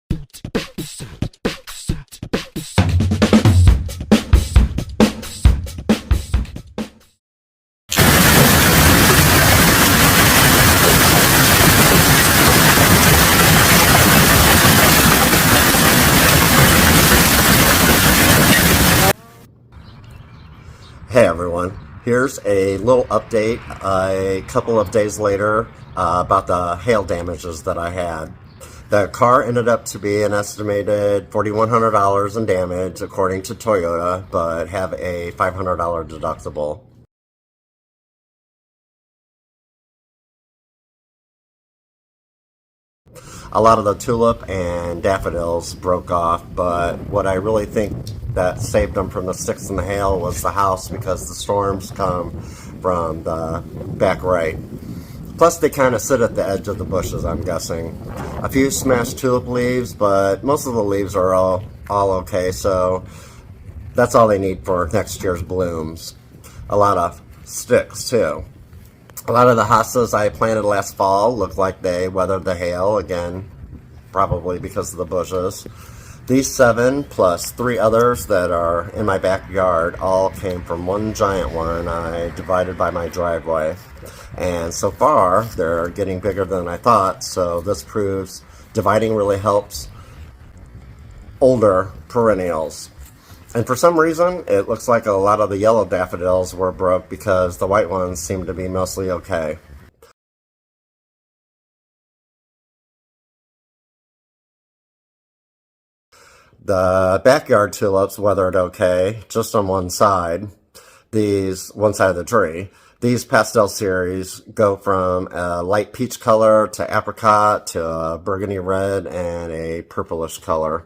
Hey everyone, here's a little update a couple of days later about the hail damages that I had. The car ended up to be an estimated $4,100 in damage according to Toyota, but have a $500 deductible. A lot of the tulip and daffodils broke off, but what I really think that saved them from the sticks and the hail was the house, because the storms come from the back right. Plus they kind of sit at the edge of the bushes, I'm guessing. A few smashed tulip leaves, but most of the leaves are all okay, so that's all they need for next year's blooms. A lot of sticks too. A lot of the hostas I planted last fall look like they weathered the hail, again, probably because of the bushes. These 7 plus 3 others that are in my backyard all came from one giant one I divided by my driveway. And so far, they're getting bigger than I thought, so this proves dividing really helps older perennials. And for some reason, it looks like a lot of the yellow daffodils were broke because the white ones seem to be mostly okay. The backyard tulips weathered okay, just on one side. One side of the tree. These pastel series go from a light peach color to apricot to a burgundy red and a purplish color.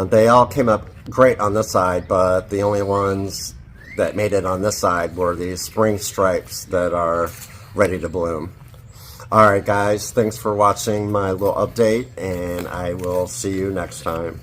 They all came up great on this side, but the only ones that made it on this side were these spring stripes that are ready to bloom. Alright guys, thanks for watching my little update, and I will see you next time.